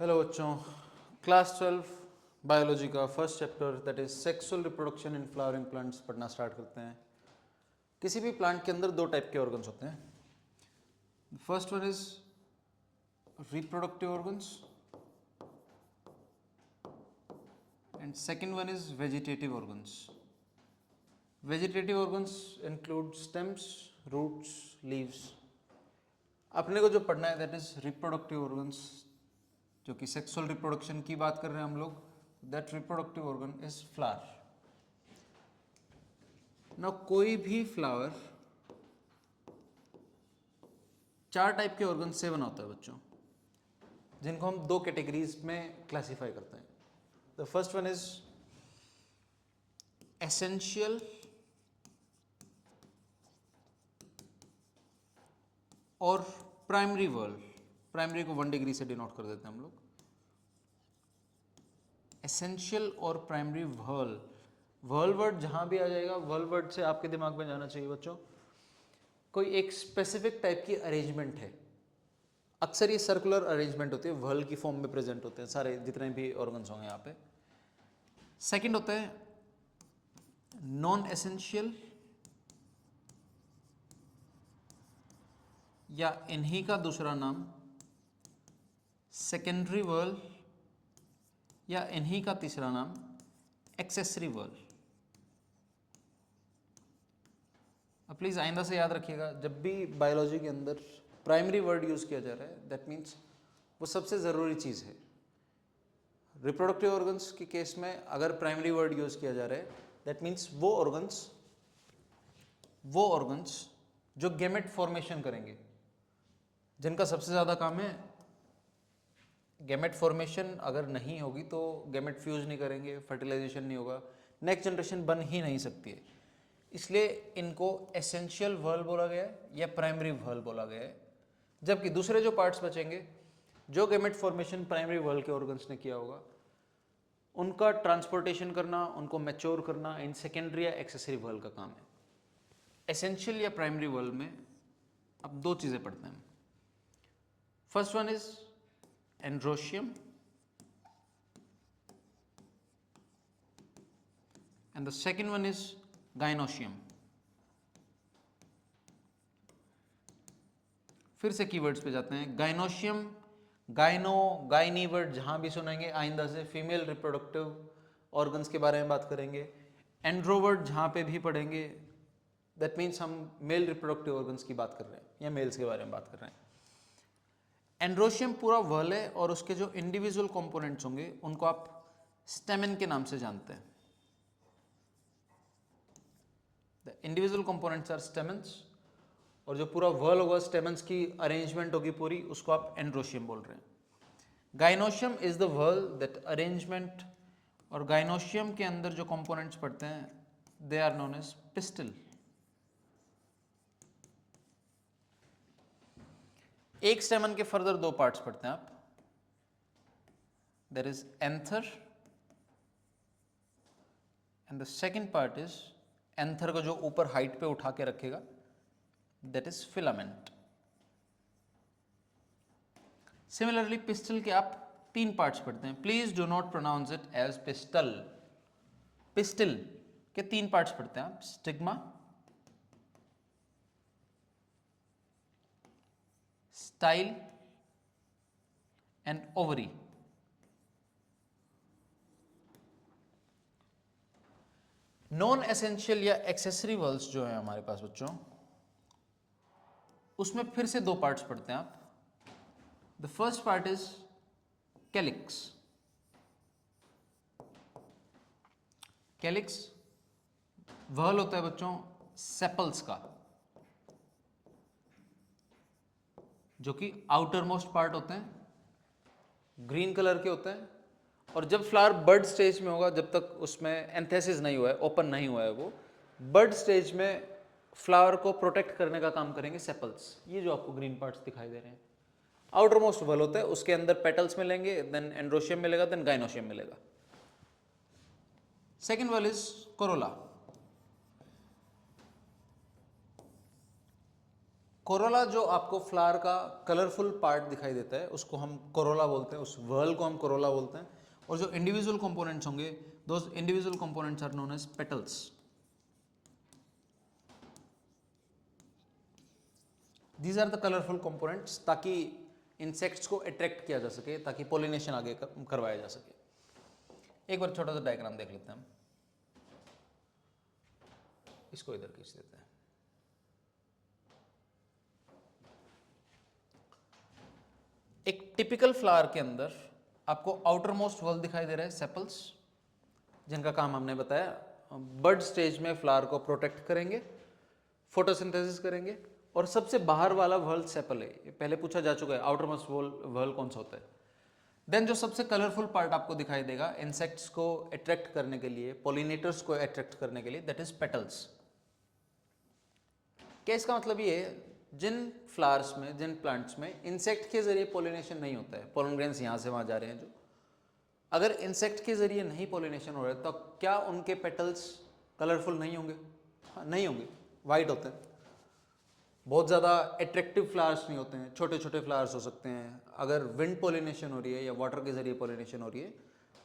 Hello बच्चों, class 12 biology का first chapter that is sexual reproduction in flowering plants पढ़ना start करते हैं। किसी भी प्लांट के अंदर दो टाइप के ऑर्गन्स होते हैं। First one is reproductive organs and second one is vegetative organs. Vegetative organs include stems, roots, leaves. अपने को जो पढ़ना है दैट इज रिप्रोडक्टिव ऑर्गन्स, जो कि सेक्सुअल रिप्रोडक्शन की बात कर रहे हैं हम लोग। That reproductive organ is flower. ना कोई भी फ्लावर चार टाइप के ऑर्गन से बना होता है बच्चों, जिनको हम दो कैटेगरीज में क्लासिफाई करते हैं। The first one is essential और प्राइमरी वर्ल। प्राइमरी को 1 डिग्री से डिनोट कर देते हैं हम लोग। एसेंशियल और प्राइमरी वर्ल। वर्ल वर्ड जहां भी आ जाएगा, वर्ल वर्ड से आपके दिमाग में जाना चाहिए बच्चों कोई एक स्पेसिफिक टाइप की अरेंजमेंट है। अक्सर ये सर्कुलर अरेंजमेंट होती है, वर्ल की फॉर्म में प्रेजेंट होते हैं सारे जितने भी ऑर्गन्स होंगे यहाँ पे। सेकंड होता है नॉन एसेंशियल या इन्हीं का दूसरा नाम सेकेंडरी वर्ल या इन्हीं का तीसरा नाम एक्सेसरी वर्ल। अब प्लीज़ आइंदा से याद रखिएगा, जब भी बायोलॉजी के अंदर प्राइमरी वर्ड यूज़ किया जा रहा है दैट मीन्स वो सबसे ज़रूरी चीज़ है। रिप्रोडक्टिव ऑर्गन्स के केस में अगर प्राइमरी वर्ड यूज़ किया जा रहा है दैट मीन्स वो ऑर्गन्स जो गैमेट फॉर्मेशन करेंगे, जिनका सबसे ज़्यादा काम है गैमेट फॉर्मेशन। अगर नहीं होगी तो गैमेट फ्यूज नहीं करेंगे, फर्टिलाइजेशन नहीं होगा, नेक्स्ट जनरेशन बन ही नहीं सकती है। इसलिए इनको एसेंशियल वर्ल बोला गया है या प्राइमरी वर्ल बोला गया है। जबकि दूसरे जो पार्ट्स बचेंगे, जो गैमेट फॉर्मेशन प्राइमरी वर्ल के ऑर्गन्स ने किया होगा, उनका ट्रांसपोर्टेशन करना, उनको मैच्योर करना इन सेकेंडरी या एक्सेसरी वर्ल का काम है। एसेंशियल या प्राइमरी वर्ल में अब दो चीज़ें पढ़ते हैं। First one is androecium and the second one is gynoecium. फिर से कीवर्ड्स पे जाते हैं। गाइनोशियम, गाइनो, गाइनी वर्ड जहां भी सुनेंगे आइंदा से फीमेल रिप्रोडक्टिव ऑर्गन्स के बारे में बात करेंगे। एंड्रोवर्ड जहां पे भी पढ़ेंगे दैट मीन्स हम मेल रिप्रोडक्टिव ऑर्गन्स की बात कर रहे हैं या मेल्स के बारे में बात कर रहे हैं। एंड्रोशियम पूरा वर्ल है और उसके जो इंडिविजुअल कंपोनेंट्स होंगे उनको आप स्टेमेन के नाम से जानते हैं। द इंडिविजुअल कंपोनेंट्स आर स्टेमेन्स, और जो पूरा वर्ल होगा स्टेमेंस की अरेंजमेंट होगी पूरी, उसको आप एंड्रोशियम बोल रहे हैं। Gynoecium is the whorl that arrangement, और गाइनोशियम के अंदर जो कंपोनेंट्स पड़ते हैं they are known as pistil. एक स्टेमन के फर्दर दो पार्ट्स पढ़ते हैं आप। There is anther and the second part is, anther को जो ऊपर हाइट पे उठा के रखेगा that is filament. Similarly pistil के आप तीन पार्ट्स पढ़ते हैं। Please do not pronounce it as pistol. Pistil के तीन पार्ट्स पढ़ते हैं आप। Stigma, style and ovary. Non essential या एक्सेसरी वर्ल्स जो है हमारे पास बच्चों, उसमें फिर से दो पार्ट्स पढ़ते हैं आप। The first part is calyx. Calyx whorl होता है बच्चों सेपल्स का, जो कि आउटर मोस्ट पार्ट होते हैं, ग्रीन कलर के होते हैं। और जब फ्लावर बर्ड स्टेज में होगा, जब तक उसमें एंथेसिस नहीं हुआ है, ओपन नहीं हुआ है, वो बर्ड स्टेज में फ्लावर को प्रोटेक्ट करने का काम करेंगे सेपल्स। ये जो आपको ग्रीन पार्ट्स दिखाई दे रहे हैं आउटर मोस्ट वर्ल होता है, उसके अंदर पेटल्स मिलेंगे, देन एंड्रोशियम मिलेगा, देन गाइनोशियम मिलेगा। Second whorl is corolla. Corolla जो आपको फ्लावर का कलरफुल पार्ट दिखाई देता है उसको हम कोरोला बोलते हैं, उस व्हर्ल को हम कोरोला बोलते हैं। और जो इंडिविजुअल कंपोनेंट्स होंगे those individual components are known as petals. These are the colourful components, ताकि इंसेक्ट्स को अट्रैक्ट किया जा सके, ताकि पोलिनेशन आगे करवाया जा सके। एक बार छोटा सा डायग्राम देख लेते हैं हम, इसको इधर खींच देते हैं। एक टिपिकल फ्लावर के अंदर आपको आउटर मोस्ट वॉल दिखाई दे रहा है, सेपल्स, जिनका काम हमने बताया बर्ड स्टेज में फ्लावर को प्रोटेक्ट करेंगे, फोटोसिंथेसिस करेंगे। और सबसे बाहर वाला वर्ल सेपल है, ये पहले पूछा जा चुका है, आउटर मोस्ट वर्ल कौन सा होता है। देन जो सबसे कलरफुल पार्ट आपको दिखाई देगा इंसेक्ट्स को अट्रैक्ट करने के लिए, पोलिनेटर्स को अट्रैक्ट करने के लिए, दैट इज पेटल्स। क्या इसका मतलब ये है, जिन फ्लावर्स में, जिन प्लांट्स में इंसेक्ट के जरिए पोलिनेशन नहीं होता है, पोलन ग्रेन्स यहाँ से वहाँ जा रहे हैं जो, अगर इंसेक्ट के जरिए नहीं पोलिनेशन हो रहा है तो क्या उनके पेटल्स कलरफुल नहीं होंगे? हाँ, नहीं होंगे, वाइट होते हैं। बहुत ज़्यादा अट्रैक्टिव फ्लावर्स नहीं होते हैं, छोटे छोटे फ्लावर्स हो सकते हैं। अगर विंड पोलिनेशन हो रही है या वाटर के जरिए पोलिनेशन हो रही है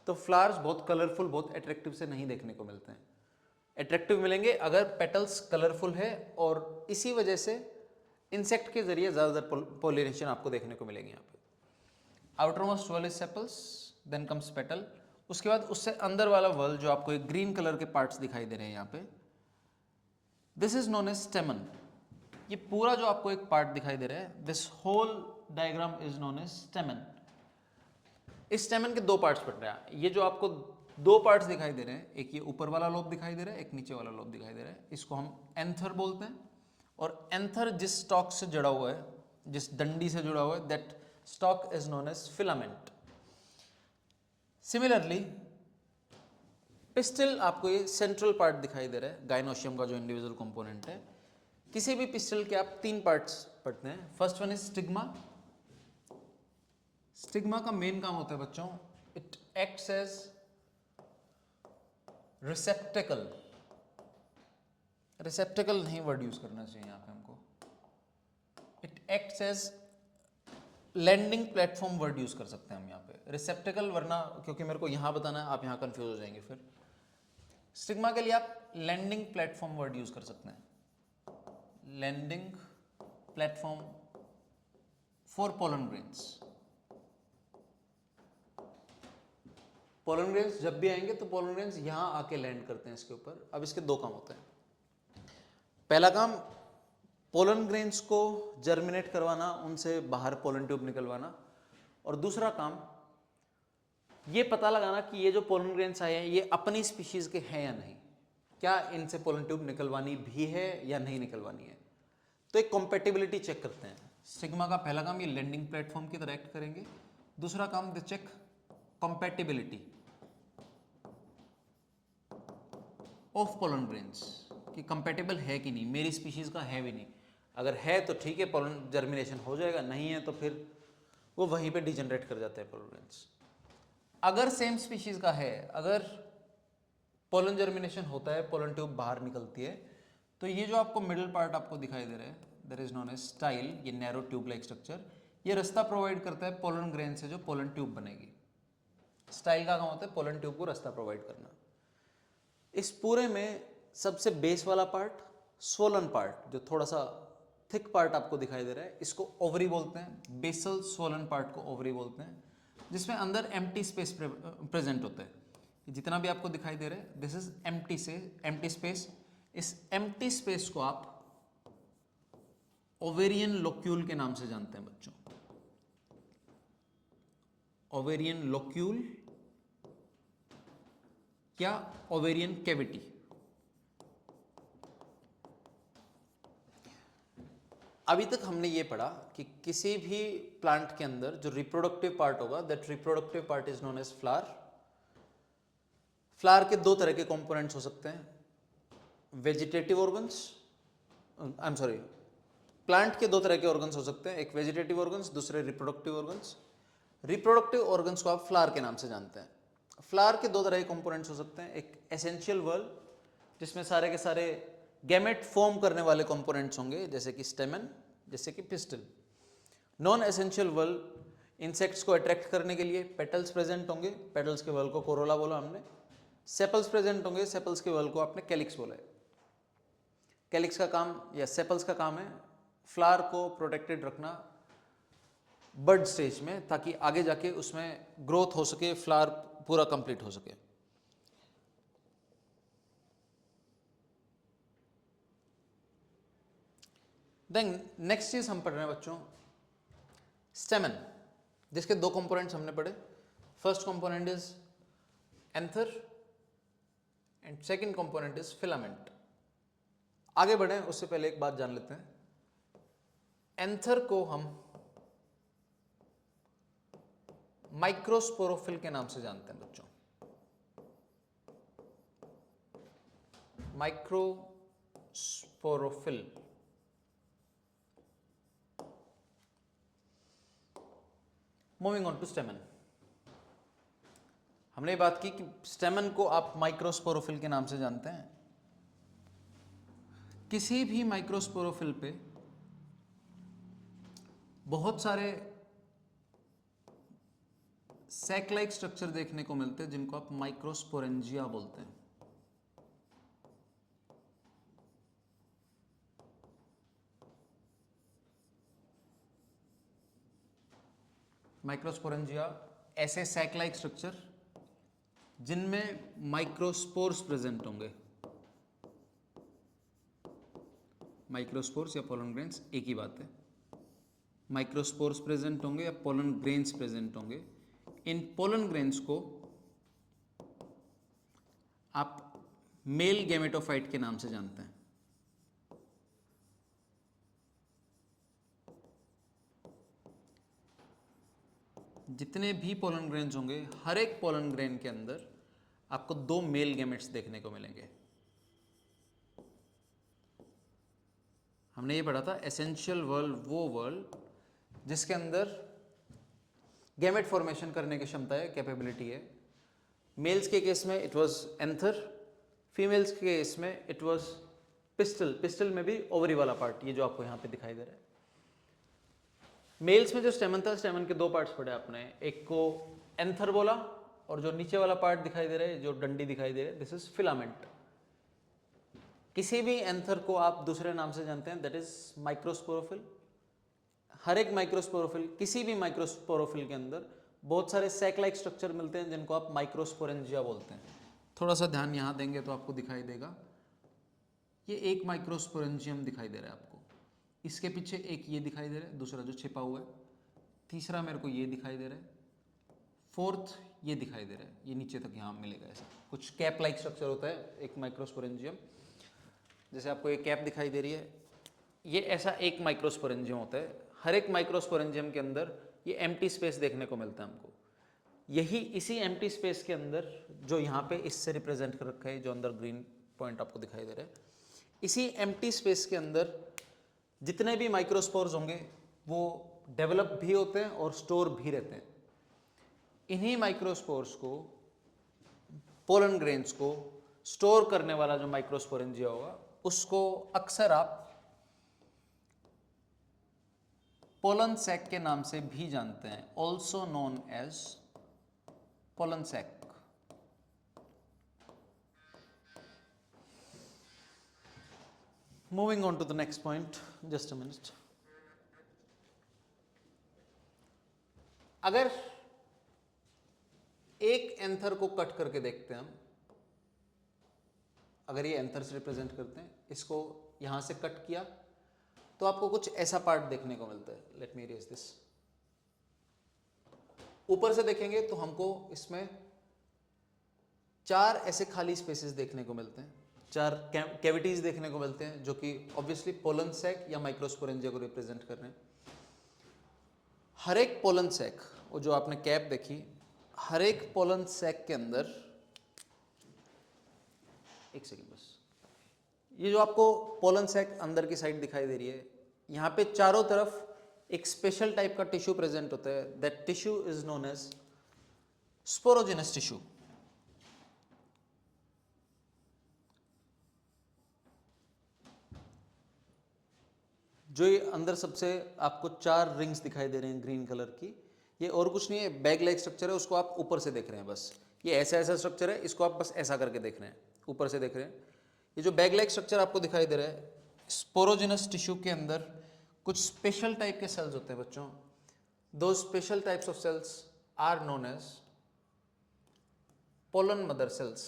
तो फ्लावर्स बहुत कलरफुल, बहुत अट्रैक्टिव से नहीं देखने को मिलते हैं। अट्रैक्टिव मिलेंगे अगर पेटल्स कलरफुल है, और इसी वजह से इंसेक्ट के जरिए ज़्यादातर पोलिनेशन आपको देखने को मिलेगी यहाँ पे। Outermost whorl is sepals, then comes petal. उसके बाद उससे अंदर वाला वर्ल जो आपको एक ग्रीन कलर के पार्ट्स दिखाई दे रहे हैं यहाँ पे, this is known as stamen. ये पूरा जो आपको एक पार्ट दिखाई दे रहा है, this whole diagram is known as stamen. इस स्टेमन के दो पार्ट्स बन रहे हैं। ये जो आपको दो पार्ट्स दिखाई दे रहे हैं, एक ये ऊपर वाला लोब दिखाई दे रहा है, एक नीचे वाला लोब दिखाई दे रहा है, इसको हम एंथर बोलते हैं। और एंथर जिस स्टॉक से जुड़ा हुआ है, जिस डंडी से जुड़ा हुआ है, that stalk is known as filament. Similarly pistil, आपको ये सेंट्रल पार्ट दिखाई दे रहा है, गाइनोशियम का जो इंडिविजुअल कंपोनेंट है। किसी भी पिस्टिल के आप तीन पार्ट्स पढ़ते हैं। First one is stigma. Stigma का मेन काम होता है बच्चों, it acts as receptacle. Receptacle नहीं वर्ड यूज करना चाहिए यहाँ पे हमको, it acts as landing platform word use कर सकते हैं हम यहाँ पे, रिसेप्टेकल वरना, क्योंकि मेरे को यहाँ बताना है, आप यहाँ कंफ्यूज हो जाएंगे फिर। स्टिग्मा के लिए आप लैंडिंग प्लेटफॉर्म वर्ड यूज कर सकते हैं, landing platform for pollen grains. Pollen grains जब भी आएंगे तो पोलन ग्रेन्स यहाँ आके लैंड करते हैं इसके ऊपर। अब इसके दो काम होते हैं। पहला काम, पोलन ग्रेन्स को जर्मिनेट करवाना, उनसे बाहर पोलन ट्यूब निकलवाना। और दूसरा काम ये पता लगाना कि ये जो पोलन ग्रेन्स आए हैं ये अपनी स्पीशीज के हैं या नहीं, क्या इनसे पोलन ट्यूब निकलवानी भी है या नहीं निकलवानी है। तो एक कॉम्पेटिबिलिटी चेक करते हैं। स्टिग्मा का पहला काम, ये लैंडिंग प्लेटफॉर्म की तरह एक्ट करेंगे। दूसरा काम, they check compatibility of pollen grains, कि कंपेटेबल है कि नहीं, मेरी स्पीशीज का है भी नहीं। अगर है तो ठीक है, पोलन जर्मिनेशन हो जाएगा, नहीं है तो फिर वो वहीं पे डिजनरेट कर जाते हैं पोलन ग्रेन्स। अगर सेम स्पीशीज का है, अगर पोलन जर्मिनेशन होता है, पोलन ट्यूब बाहर निकलती है, तो ये जो आपको मिडिल पार्ट आपको दिखाई दे रहा है, that is known as style, ये नैरो ट्यूब लाइक स्ट्रक्चर, ये रास्ता प्रोवाइड करता है पोलन ग्रेन से जो पोलन ट्यूब बनेगी। स्टाइल का काम होता है पोलन ट्यूब को रास्ता प्रोवाइड करना। इस पूरे में सबसे बेस वाला पार्ट, स्वोलन पार्ट, जो थोड़ा सा थिक पार्ट आपको दिखाई दे रहा है, इसको ओवरी बोलते हैं। बेसल स्वोलन पार्ट को ओवरी बोलते हैं, जिसमें अंदर एम्प्टी स्पेस प्रेजेंट होता है। जितना भी आपको दिखाई दे रहा है, दिस इज एम्प्टी स्पेस। इस एम्प्टी स्पेस को आप ओवेरियन लोक्यूल के नाम से जानते हैं बच्चों। ओवेरियन लोक्यूल क्या ओवेरियन कैविटी। अभी तक हमने ये पढ़ा कि किसी भी प्लांट के अंदर जो रिप्रोडक्टिव पार्ट होगा, that reproductive part is known as flower. Flower के दो तरह के कंपोनेंट्स हो सकते हैं, vegetative organs, I am sorry, plant के दो तरह के ऑर्गन्स हो सकते हैं, एक वेजिटेटिव ऑर्गन्स, दूसरे रिप्रोडक्टिव ऑर्गन्स। रिप्रोडक्टिव ऑर्गन्स को आप फ्लावर के नाम से जानते हैं। फ्लावर के दो तरह के कंपोनेंट्स हो सकते हैं, एक एसेंशियल वर्ल, जिसमें सारे के सारे गैमेट फॉर्म करने वाले कंपोनेंट्स होंगे, जैसे कि स्टेमन, जैसे कि पिस्टल। नॉन एसेंशियल वल इंसेक्ट्स को अट्रैक्ट करने के लिए पेटल्स प्रेजेंट होंगे, पेटल्स के वल को कोरोला बोला हमने। सेपल्स प्रेजेंट होंगे, सेपल्स के वल को आपने कैलिक्स बोला है। कैलिक्स का काम या सेपल्स का काम है फ्लावर को प्रोटेक्टेड रखना बर्ड स्टेज में, ताकि आगे जाके उसमें ग्रोथ हो सके, फ्लावर पूरा कंप्लीट हो सके। देन नेक्स्ट चीज हम पढ़ रहे हैं बच्चों, स्टेमन, जिसके दो कंपोनेंट्स हमने पढ़े। First component is anther and second component is filament. आगे बढ़े उससे पहले एक बात जान लेते हैं। एंथर को हम माइक्रोस्पोरोफिल के नाम से जानते हैं बच्चों। Microsporophyll. Moving on to stamen. हमने बात की कि स्टेमन को आप माइक्रोस्पोरोफिल के नाम से जानते हैं। किसी भी माइक्रोस्पोरोफिल पे बहुत सारे सैक लाइक स्ट्रक्चर देखने को मिलते हैं, जिनको आप माइक्रोस्पोरेंजिया बोलते हैं। माइक्रोस्पोरेंजिया ऐसे सैक लाइक स्ट्रक्चर जिनमें माइक्रोस्पोर्स प्रेजेंट होंगे। माइक्रोस्पोर्स या पोलन ग्रेन्स एक ही बात है। माइक्रोस्पोर्स प्रेजेंट होंगे या पोलन ग्रेन्स प्रेजेंट होंगे। इन पोलन ग्रेन्स को आप मेल गैमेटोफाइट के नाम से जानते हैं। जितने भी पोलन ग्रेन्स होंगे, हर एक पोलन ग्रेन के अंदर आपको दो मेल गैमेट्स देखने को मिलेंगे। हमने ये पढ़ा था एसेंशियल वर्ल वो वर्ल जिसके अंदर गैमेट फॉर्मेशन करने की क्षमता है, कैपेबिलिटी है। मेल्स के केस में इट वाज एंथर, फीमेल्स के केस में इट वाज पिस्टल। पिस्टल में भी ओवरी वाला पार्ट, ये जो आपको यहाँ पे दिखाई दे रहा है। मेल्स में जो स्टेमन था, स्टेमन के दो पार्ट्स पढ़े आपने, एक को एंथर बोला और जो नीचे वाला पार्ट दिखाई दे रहा है, जो डंडी दिखाई दे रहा है, दिस इज फिलामेंट। किसी भी एंथर को आप दूसरे नाम से जानते हैं, दैट इज माइक्रोस्पोरोफिल। हर एक माइक्रोस्पोरोफिल, किसी भी माइक्रोस्पोरोफिल के अंदर बहुत सारे सैक लाइक स्ट्रक्चर मिलते हैं जिनको आप माइक्रोस्पोरेंजिया बोलते हैं। थोड़ा सा ध्यान यहाँ देंगे तो आपको दिखाई देगा, ये एक माइक्रोस्पोरेंजियम दिखाई दे रहा है आपको। इसके पीछे एक ये दिखाई दे रहा है, दूसरा जो छिपा हुआ है, तीसरा मेरे को ये दिखाई दे रहा है, फोर्थ ये दिखाई दे रहा है, ये नीचे तक यहाँ मिलेगा। ऐसा कुछ कैप लाइक स्ट्रक्चर होता है एक माइक्रोस्पोरेंजियम, जैसे आपको ये कैप दिखाई दे रही है, ये ऐसा एक माइक्रोस्पोरेंजियम होता है। हर एक माइक्रोस्पोरेंजियम के अंदर ये एम्प्टी स्पेस देखने को मिलता है हमको। यही इसी एम्प्टी स्पेस के अंदर जो यहाँ पे इससे रिप्रेजेंट कर रखा है, जो अंदर ग्रीन पॉइंट आपको दिखाई दे रहा है, इसी एम्प्टी स्पेस के अंदर जितने भी माइक्रोस्पोर्स होंगे वो डेवलप भी होते हैं और स्टोर भी रहते हैं। इन्हीं माइक्रोस्पोर्स को, पोलन ग्रेन्स को स्टोर करने वाला जो माइक्रोस्पोरेंजिया होगा, उसको अक्सर आप पोलन सैक के नाम से भी जानते हैं, also known as pollen sac. Moving on to the next point, just a minute. अगर एक एंथर को कट करके देखते हैं हम, अगर ये एंथर से रिप्रेजेंट करते हैं, इसको यहां से कट किया तो आपको कुछ ऐसा पार्ट देखने को मिलता है। Let me erase this. ऊपर से देखेंगे तो हमको इसमें चार ऐसे खाली स्पेसेस देखने को मिलते हैं, चार कैविटीज देखने को मिलते हैं, जो कि ऑब्वियसली पोलन सैक या माइक्रोस्पोरेंजिया को रिप्रेजेंट कर रहे हैं। हर एक पोलन सैक, वो जो आपने कैप देखी, हर एक पोलन सैक के अंदर, एक सेकेंड बस, ये जो आपको पोलन सैक अंदर की साइड दिखाई दे रही है, यहाँ पे चारों तरफ एक स्पेशल टाइप का टिश्यू प्रेजेंट होता है। That tissue is known as sporogenous tissue. जो ये अंदर सबसे आपको 4 रिंग्स दिखाई दे रहे हैं ग्रीन कलर की, ये और कुछ नहीं है, बैग लाइक स्ट्रक्चर है, उसको आप ऊपर से देख रहे हैं बस। ये ऐसा ऐसा स्ट्रक्चर है, इसको आप बस ऐसा करके देख रहे हैं, ऊपर से देख रहे हैं। ये जो बैग लाइक स्ट्रक्चर आपको दिखाई दे रहा है, स्पोरोजिनस टिश्यू के अंदर कुछ स्पेशल टाइप के सेल्स होते हैं बच्चों। दो special types of cells are known as pollen mother cells.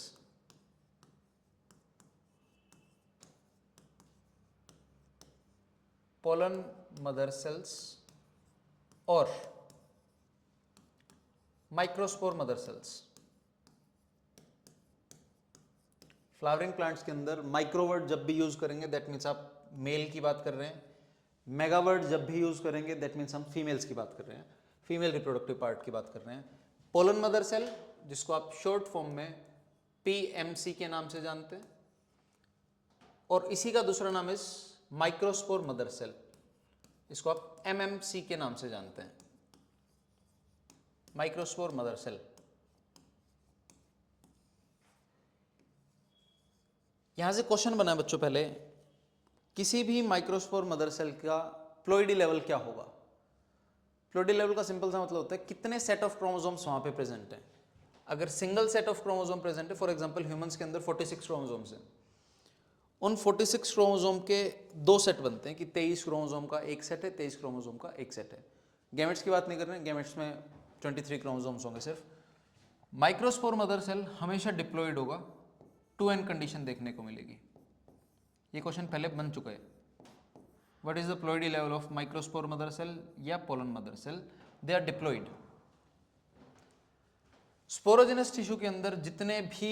Pollen mother cells और microspore mother cells. Flowering plants के अंदर माइक्रोवर्ड जब भी यूज करेंगे दैट मीन्स आप मेल की बात कर रहे हैं, मेगावर्ड जब भी यूज करेंगे दैट मीन्स हम फीमेल्स की बात कर रहे हैं, फीमेल रिप्रोडक्टिव पार्ट की बात कर रहे हैं। पोलन मदर सेल जिसको आप शॉर्ट फॉर्म में PMC के नाम से जानते हैं, और इसी का दूसरा नाम इस माइक्रोस्पोर मदर सेल, इसको आप MMC के नाम से जानते हैं, माइक्रोस्पोर मदर सेल। यहां से क्वेश्चन बना है बच्चों, पहले किसी भी माइक्रोस्पोर मदर सेल का प्लोइडी लेवल क्या होगा। प्लोइडी लेवल का सिंपल सा मतलब होता है कितने सेट ऑफ क्रोमोसोम्स वहां पे प्रेजेंट हैं। अगर single set of chromosome present है, फॉर एग्जांपल ह्यूमंस के अंदर 46 क्रोमोसोम्स हैं, उन 46 क्रोमोसोम के 2 सेट बनते हैं कि 23 क्रोमोसोम का एक सेट है, 23 क्रोमोसोम का एक सेट है। गैमेट्स की बात नहीं कर रहे हैं, गैमेट्स में 23 क्रोमोसोम्स होंगे सिर्फ। माइक्रोस्पोर मदर सेल हमेशा डिप्लॉयड होगा, 2n कंडीशन देखने को मिलेगी। ये क्वेश्चन पहले बन चुका है। What is the ploidy level of microspore mother cell या pollen mother cell? They are diploid. Sporogenous tissue के अंदर जितने भी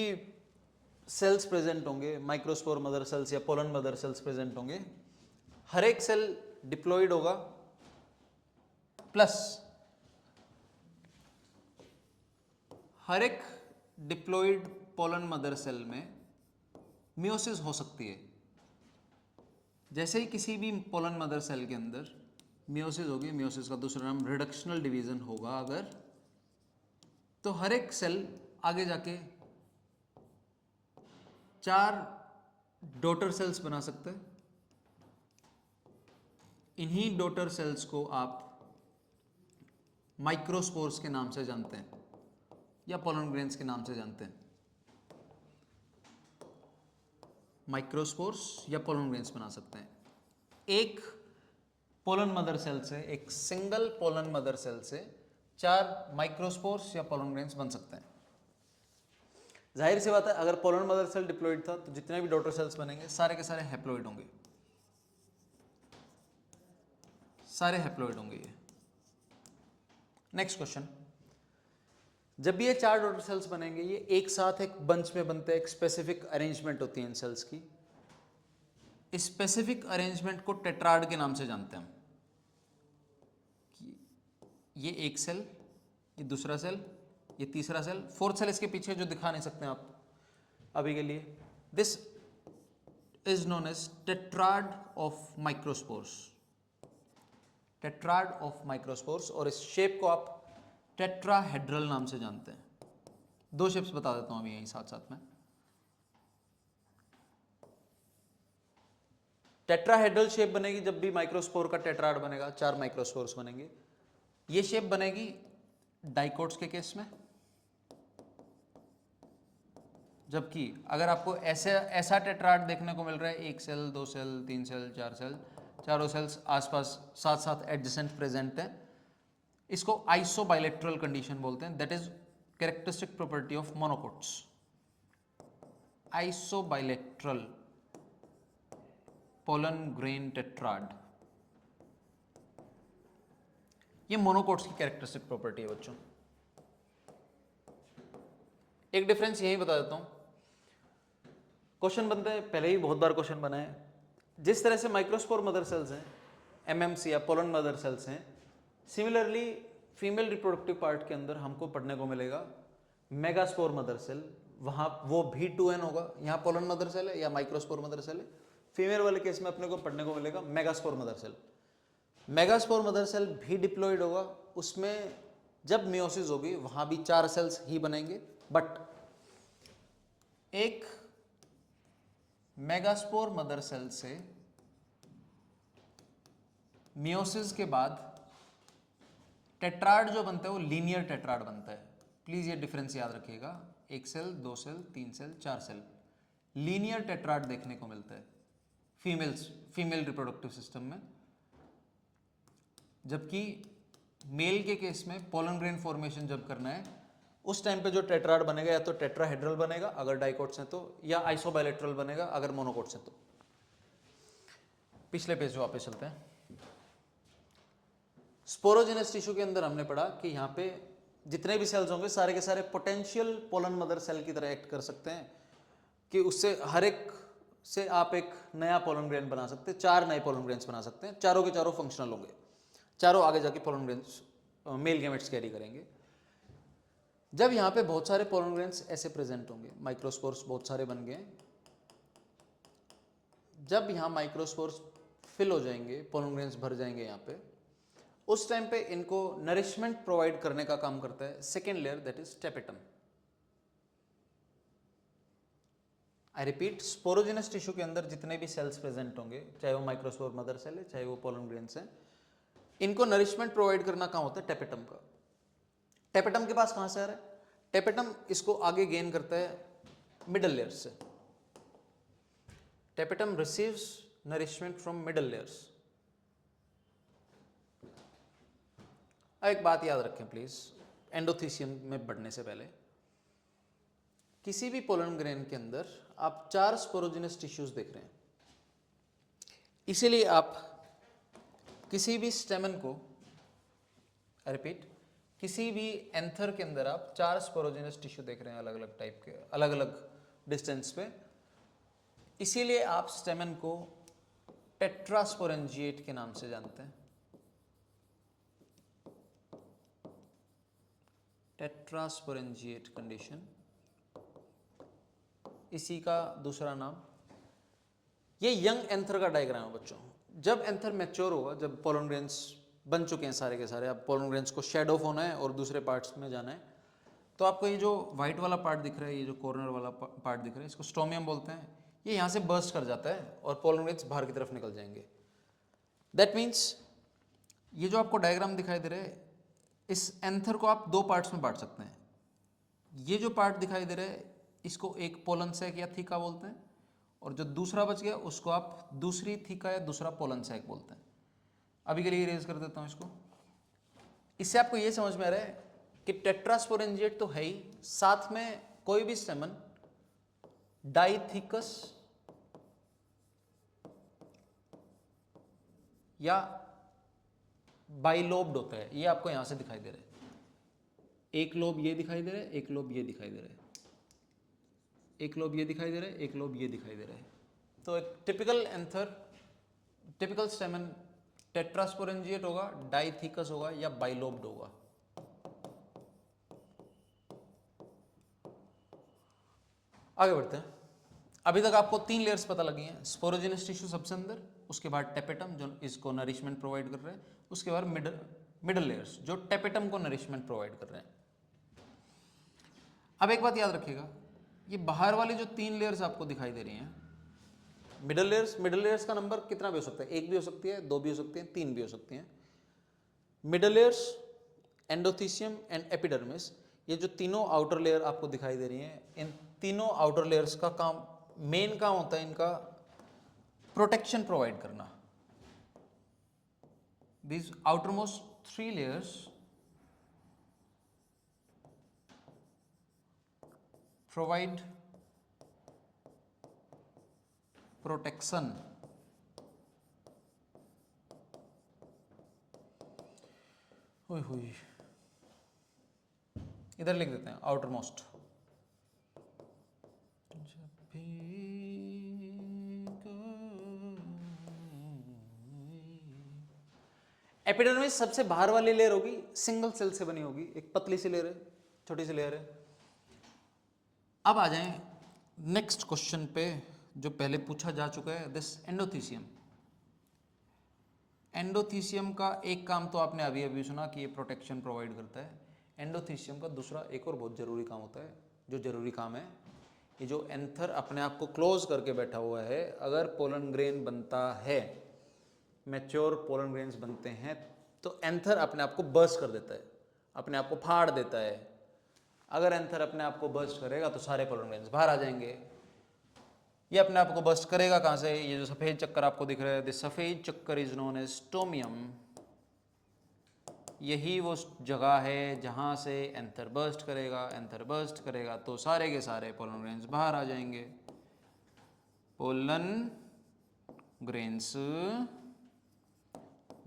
सेल्स प्रेजेंट होंगे, माइक्रोस्पोर मदर सेल्स या पोलन मदर सेल्स प्रेजेंट होंगे, हर एक सेल डिप्लॉयड होगा, प्लस हर एक डिप्लॉयड पोलन मदर सेल में मियोसिस हो सकती है। जैसे ही किसी भी पोलन मदर सेल के अंदर मियोसिस होगी, मियोसिस का दूसरा नाम रिडक्शनल डिवीजन होगा अगर, तो हर एक सेल आगे जाके 4 डॉटर सेल्स बना सकते हैं। इन्हीं डॉटर सेल्स को आप माइक्रोस्पोर्स के नाम से जानते हैं या पोलन ग्रेन्स के नाम से जानते हैं। माइक्रोस्पोर्स या पोलन ग्रेन्स बना सकते हैं। एक पोलन मदर सेल से, एक सिंगल पोलन मदर सेल से 4 माइक्रोस्पोर्स या पोलन ग्रेन्स बन सकते हैं। जाहिर सी बात है, अगर पोलन मदर सेल डिप्लॉयड था तो जितने भी डॉटर सेल्स बनेंगे सारे के सारे हैप्लॉइड होंगे, सारे हैप्लॉइड होंगे ये। नेक्स्ट क्वेश्चन, जब भी ये 4 डॉटर सेल्स बनेंगे, ये एक साथ एक बंच में बनते हैं, एक स्पेसिफिक अरेंजमेंट होती है इन सेल्स की। इस स्पेसिफिक अरेंजमेंट को टेट्राड के नाम से जानते हैं हम। ये एक सेल, ये दूसरा सेल, ये तीसरा सेल, फोर्थ सेल इसके पीछे जो दिखा नहीं सकते आप अभी के लिए। This is known as tetrad of microspores, tetrad of microspores. और इस शेप को आप टेट्राहेड्रल नाम से जानते हैं। 2 शेप्स बता देता हूं अभी यहीं साथ साथ में। टेट्राहेड्रल शेप बनेगी जब भी माइक्रोस्पोर का टेट्राड बनेगा, 4 माइक्रोस्पोर्स बनेंगे। ये शेप बनेगी डाइकोट्स के केस में, जबकि अगर आपको ऐसा टेट्राड देखने को मिल रहा है, 1 सेल, 2 सेल, 3 सेल, 4 सेल, चारों सेल्स आसपास साथ साथ एडजेसेंट प्रेजेंट हैं, इसको आइसोबाइलेट्रल कंडीशन बोलते हैं। That is characteristic property of monocots. Isobilateral pollen grain tetrad, ये मोनोकोट्स की कैरेक्टरिस्टिक प्रॉपर्टी है बच्चों। एक डिफरेंस यही बता देता हूं। क्वेश्चन बनते हैं, पहले ही बहुत बार क्वेश्चन बना है। जिस तरह से माइक्रोस्पोर मदर सेल्स हैं, MMC या पोलन मदर सेल्स हैं, सिमिलरली फीमेल रिप्रोडक्टिव पार्ट के अंदर हमको पढ़ने को मिलेगा मेगास्पोर मदर सेल। वहां वो भी 2n होगा। यहाँ पोलन मदर सेल है या माइक्रोस्पोर मदर सेल है। फीमेल वाले केस में अपने को पढ़ने को मिलेगा megaspore mother cell. Megaspore mother cell भी डिप्लॉयड होगा, उसमें जब मियोसिस होगी वहां भी 4 सेल्स ही बनेंगे। बट एक मेगास्पोर मदर सेल से मियोसिस के बाद टेट्राड जो बनता है वो लीनियर टेट्राड बनता है। प्लीज ये डिफरेंस याद रखिएगा, 1 cell, 2 cell, 3 cell, 4 cell, linear tetrad देखने को मिलता है फीमेल रिप्रोडक्टिव सिस्टम में, जबकि मेल के केस में पोलन ग्रेन फॉर्मेशन जब करना है उस टाइम पे जो टेट्राड बनेगा या तो टेट्राहेड्रल बनेगा अगर डाइकोट्स हैं तो, या आइसोबाइलेटरल बनेगा अगर मोनोकोट्स हैं तो। पिछले पेज पे वापस चलते हैं। स्पोरोजेनस टिश्यू के अंदर हमने पढ़ा कि यहाँ पे जितने भी सेल्स होंगे सारे के सारे पोटेंशियल पोलन मदर सेल की तरह एक्ट कर सकते हैं, कि उससे हर एक से आप एक नया पोलन ग्रेन बना सकते हैं, 4 नए पोलन ग्रेन्स बना सकते हैं, चारों के चारों फंक्शनल होंगे, चारों आगे जाके pollen grains male gametes carry करेंगे। जब यहाँ पे बहुत सारे पोलन ग्रेन्स ऐसे प्रेजेंट होंगे, माइक्रोस्पोर्स बहुत सारे बन गए, जब यहाँ माइक्रोस्पोर्स फिल हो जाएंगे, पोलन ग्रेन्स भर जाएंगे यहाँ पे, उस टाइम पे इनको नरिशमेंट प्रोवाइड करने का काम करता है second layer, that is tapetum. I repeat, sporogenous tissue के अंदर जितने भी सेल्स प्रेजेंट होंगे, चाहे वो माइक्रोस्पोर मदर सेल है चाहे वो पोलन ग्रेन्स हैं, इनको नरिशमेंट प्रोवाइड करना कहाँ होता है? टेपेटम का। टेपेटम के पास कहाँ से आ रहा है? टेपेटम इसको आगे गेन करता है मिडल लेयर से। Tapetum receives nourishment from middle layers. एक बात याद रखें प्लीज, एंडोथीसियम में बढ़ने से पहले किसी भी पोलन ग्रेन के अंदर आप 4 स्पोरोजेनस टिश्यूज देख रहे हैं, इसीलिए आप किसी भी स्टेमन को, रिपीट, किसी भी एंथर के अंदर आप 4 स्पोरोजेनस टिश्यू देख रहे हैं अलग अलग टाइप के, अलग अलग डिस्टेंस पे, इसीलिए आप स्टेमन को टेट्रास्पोरेंजिएट के नाम से जानते हैं। टेट्रास्पोरेंजिएट कंडीशन, इसी का दूसरा नाम। ये यंग एंथर का डायग्राम है बच्चों। जब एंथर मैच्योर होगा, जब पोलन ग्रेन्स बन चुके हैं सारे के सारे, अब पोलन ग्रेन्स को शेड ऑफ होना है और दूसरे पार्ट्स में जाना है, तो आपको ये जो व्हाइट वाला पार्ट दिख रहा है, ये जो कॉर्नर वाला पार्ट दिख रहा है, इसको स्टोमियम बोलते हैं। ये यहाँ से बर्स्ट कर जाता है और पोलन ग्रेन्स बाहर की तरफ निकल जाएंगे। दैट मीन्स ये जो आपको डायग्राम दिखाई दे रहा है, इस एंथर को आप 2 पार्ट्स में बांट सकते हैं। ये जो पार्ट दिखाई दे रहा है इसको एक पोलन सैक या थीका बोलते हैं, और जो दूसरा बच गया उसको आप दूसरी थीका या दूसरा पोलन सैक बोलते हैं। अभी के लिए इरेज कर देता हूं इसको। इससे आपको ये समझ में आ रहा है कि टेट्रास्पोरेंजिएट तो है ही, साथ में कोई भी स्टेमन डाइथिकस या बाइलोब्ड होता है। ये आपको यहां से दिखाई दे रहा है, एक लोब ये दिखाई दे रहा है, एक लोब ये दिखाई दे रहा है, एक लोब ये दिखाई दे रहा है, एक लोब ये दिखाई दे रहा है। तो एक टिपिकल एंथर, टिपिकल स्टेमन टेट्रास्पोरेंजिएट होगा, डाइथिकस होगा या बाइलोब्ड होगा। आगे बढ़ते हैं। अभी तक आपको 3 लेयर्स पता लगी हैं। स्पोरोजेनस टिश्यू सबसे अंदर, उसके बाद टेपेटम जो इसको नरिशमेंट प्रोवाइड कर रहे हैं, उसके बाद मिडल लेयर्स जो टेपेटम को नरिशमेंट प्रोवाइड कर रहे हैं। अब एक बात याद रखिएगा, ये बाहर वाली जो 3 लेयर्स आपको दिखाई दे रही हैं, मिडल लेयर्स का नंबर कितना भी हो सकता है, 1 भी हो सकती है, 2 भी हो सकती है, 3 भी हो सकती हैं। Middle layers, endothecium and epidermis, ये जो तीनों आउटर लेयर आपको दिखाई दे रही हैं, इन तीनों आउटर लेयर्स का काम, मेन काम होता है इनका प्रोटेक्शन प्रोवाइड करना। These outermost 3 layers provide protection इधर लिख देते हैं आउटर मोस्ट। एपिडर्मिस सबसे बाहर वाली लेयर होगी, सिंगल सेल से बनी होगी, एक पतली सी लेयर है, छोटी सी लेयर है। अब आ जाएं नेक्स्ट क्वेश्चन पे जो पहले पूछा जा चुका है, दिस एंडोथीसियम। एंडोथीसियम का एक काम तो आपने अभी अभी सुना कि ये प्रोटेक्शन प्रोवाइड करता है। एंडोथीसियम का दूसरा एक और बहुत जरूरी काम होता है, जो जरूरी काम है, ये जो एंथर अपने आप को क्लोज करके बैठा हुआ है, अगर पोलन ग्रेन बनता है मैच्योर पोलन ग्रेन्स बनते हैं तो एंथर अपने आप को बर्स्ट कर देता है, अपने आप को फाड़ देता है। अगर एंथर अपने आप को बर्स्ट करेगा तो सारे पोलन ग्रेन्स बाहर आ जाएंगे। ये अपने आप को बर्स्ट करेगा कहाँ से? ये जो सफ़ेद चक्कर आपको दिख रहा है, दिस सफ़ेद चक्कर इज नोन एज स्टोमियम। यही वो जगह है जहाँ से एंथर बर्स्ट करेगा। एंथर बर्स्ट करेगा तो सारे के सारे पोलन ग्रेन्स बाहर आ जाएंगे। पोलन ग्रेन्स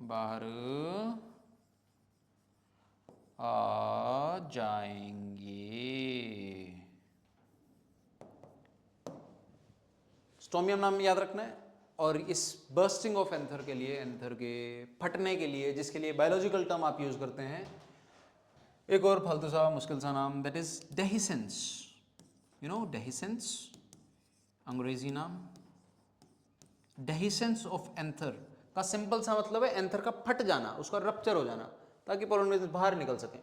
बाहर आ जाएंगे। स्टोमियम नाम याद रखना है। और इस बर्स्टिंग ऑफ एंथर के लिए, एंथर के फटने के लिए, जिसके लिए बायोलॉजिकल टर्म आप यूज करते हैं, एक और फालतू सा मुश्किल सा नाम, that is dehiscence. You know dehiscence, अंग्रेजी नाम। डेहिसेंस ऑफ एंथर का सिंपल सा मतलब है एंथर का फट जाना, उसका रप्चर हो जाना, ताकि पोलन ग्रेन्स बाहर निकल सकें।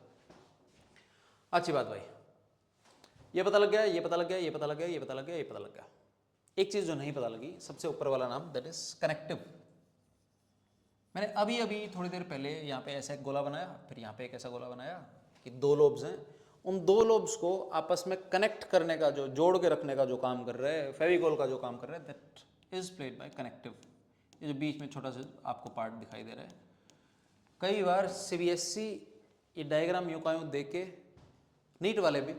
अच्छी बात भाई, ये पता लग गया, ये पता लग गया, ये पता लग गया, ये पता लग गया, ये पता लग गया। एक चीज जो नहीं पता लगी, सबसे ऊपर वाला नाम, दैट इज कनेक्टिव। मैंने अभी अभी थोड़ी देर पहले यहाँ पे ऐसा एक गोला बनाया, फिर यहाँ पे एक ऐसा गोला बनाया कि दो लोब्स हैं। उन दो लोब्स को आपस में कनेक्ट करने का, जो जोड़ के रखने का जो काम कर रहे हैं, फेविकोल का जो काम कर रहे हैं, that is played by connective. ये जो बीच में छोटा सा आपको पार्ट दिखाई दे रहा है, कई बार CBSE ये डायग्राम यूं का यूं दे के, नीट वाले भी,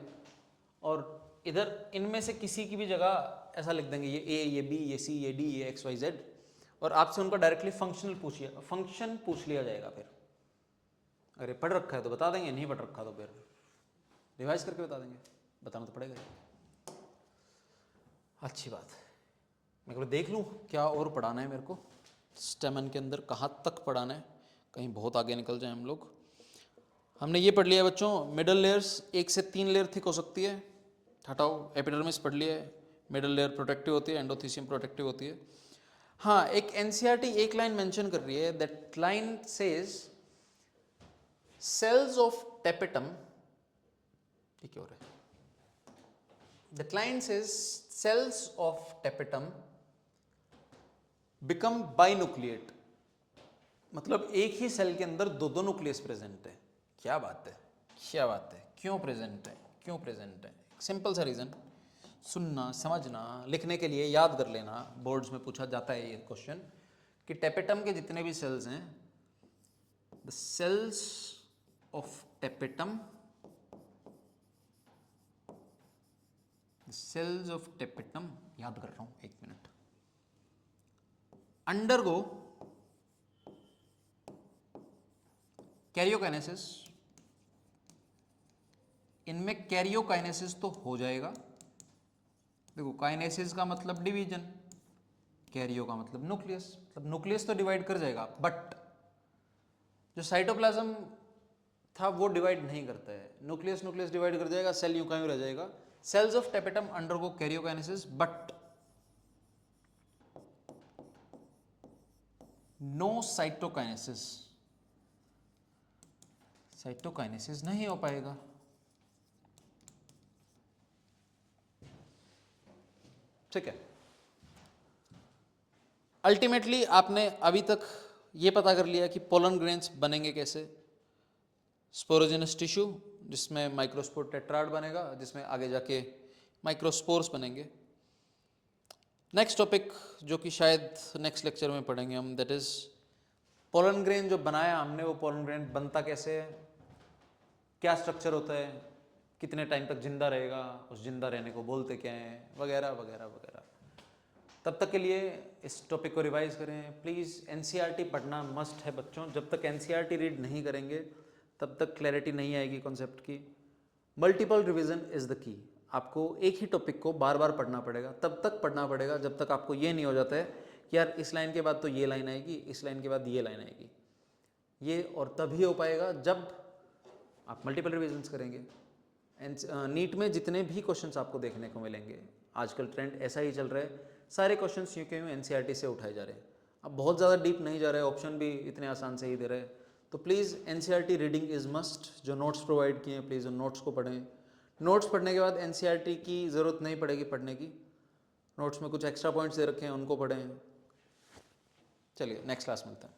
और इधर इनमें से किसी की भी जगह ऐसा लिख देंगे, ये A, ये B, ये C, ये D, ये XYZ, और आपसे उनका डायरेक्टली फंक्शन पूछ लिया जाएगा। फिर अगर ये पढ़ रखा है तो बता देंगे, नहीं पढ़ रखा तो फिर रिवाइज करके बता देंगे, बताना तो पड़ेगा। अच्छी बात है, मैं कभी देख लूँ क्या और पढ़ाना है मेरे को स्टेमन के अंदर, कहाँ तक पढ़ाना है, कहीं बहुत आगे निकल जाए हम लोग। हमने ये पढ़ लिया बच्चों, मिडल लेयर्स 1 से 3 लेयर थिक हो सकती है, हटाओ। एपिडर्मिस पढ़ लिया है, मिडल लेयर प्रोटेक्टिव होती है, एंडोथीसियम प्रोटेक्टिव होती है। हाँ, एक NCERT एक लाइन मेंशन कर रही है, that line says cells of tapetum, ठीक हो रहा है, that line says cells of tapetum become binucleate. मतलब एक ही सेल के अंदर दो दो न्यूक्लियस प्रेजेंट है। क्या बात है, क्या बात है, क्यों प्रेजेंट है, क्यों प्रेजेंट है? सिंपल सा रीजन, सुनना, समझना, लिखने के लिए याद कर लेना, बोर्ड्स में पूछा जाता है ये क्वेश्चन, कि टेपेटम के जितने भी सेल्स हैं, the cells of tapetum, cells of tapetum, याद कर रहा हूं, एक मिनट, अंडरगो कैरियोकाइनेसिस। इनमें कैरियोकाइनेसिस तो हो जाएगा। देखो, काइनेसिस का मतलब डिवीजन, कैरियो का मतलब न्यूक्लियस, मतलब न्यूक्लियस तो डिवाइड कर जाएगा, बट जो साइटोप्लाज्म था वो डिवाइड नहीं करता है। न्यूक्लियस न्यूक्लियस डिवाइड कर जाएगा, सेल यूं का यूं रह जाएगा। Cells of tapetum undergo karyokinesis but no cytokinesis. Cytokinesis नहीं हो पाएगा। ठीक है, अल्टीमेटली आपने अभी तक ये पता कर लिया कि पोलन ग्रेन्स बनेंगे कैसे। स्पोरोजेनस टिश्यू जिसमें माइक्रोस्पोर टेट्राड बनेगा, जिसमें आगे जाके माइक्रोस्पोर्स बनेंगे। नेक्स्ट टॉपिक जो कि शायद नेक्स्ट लेक्चर में पढ़ेंगे हम, दैट इज पोलन ग्रेन जो बनाया हमने, वो पोलन ग्रेन बनता कैसे है, क्या स्ट्रक्चर होता है, कितने टाइम तक जिंदा रहेगा, उस जिंदा रहने को बोलते क्या हैं, वगैरह वगैरह वगैरह। तब तक के लिए इस टॉपिक को रिवाइज करें प्लीज़। NCERT पढ़ना मस्ट है बच्चों। जब तक NCERT रीड नहीं करेंगे तब तक क्लैरिटी नहीं आएगी कॉन्सेप्ट की। Multiple revision is the key. आपको एक ही टॉपिक को बार बार पढ़ना पड़ेगा, तब तक पढ़ना पड़ेगा जब तक आपको ये नहीं हो जाता है कि यार इस लाइन के बाद तो ये लाइन आएगी, इस लाइन के बाद ये लाइन आएगी। ये और तभी हो पाएगा जब आप मल्टीपल रिविजन्स करेंगे। नीट में जितने भी क्वेश्चंस आपको देखने को मिलेंगे, आजकल ट्रेंड ऐसा ही चल रहा है, सारे क्वेश्चंस यूँ के यूँ NCERT से उठाए जा रहे हैं। अब बहुत ज़्यादा डीप नहीं जा रहे हैं, ऑप्शन भी इतने आसान से ही दे रहे हैं। तो please NCERT reading is must. जो नोट्स प्रोवाइड किए हैं प्लीज़ उन नोट्स को पढ़ें। नोट्स पढ़ने के बाद NCERT की ज़रूरत नहीं पड़ेगी पढ़ने की। नोट्स में कुछ एक्स्ट्रा पॉइंट्स दे रखे हैं, उनको पढ़ें। चलिए नेक्स्ट क्लास मिलते हैं।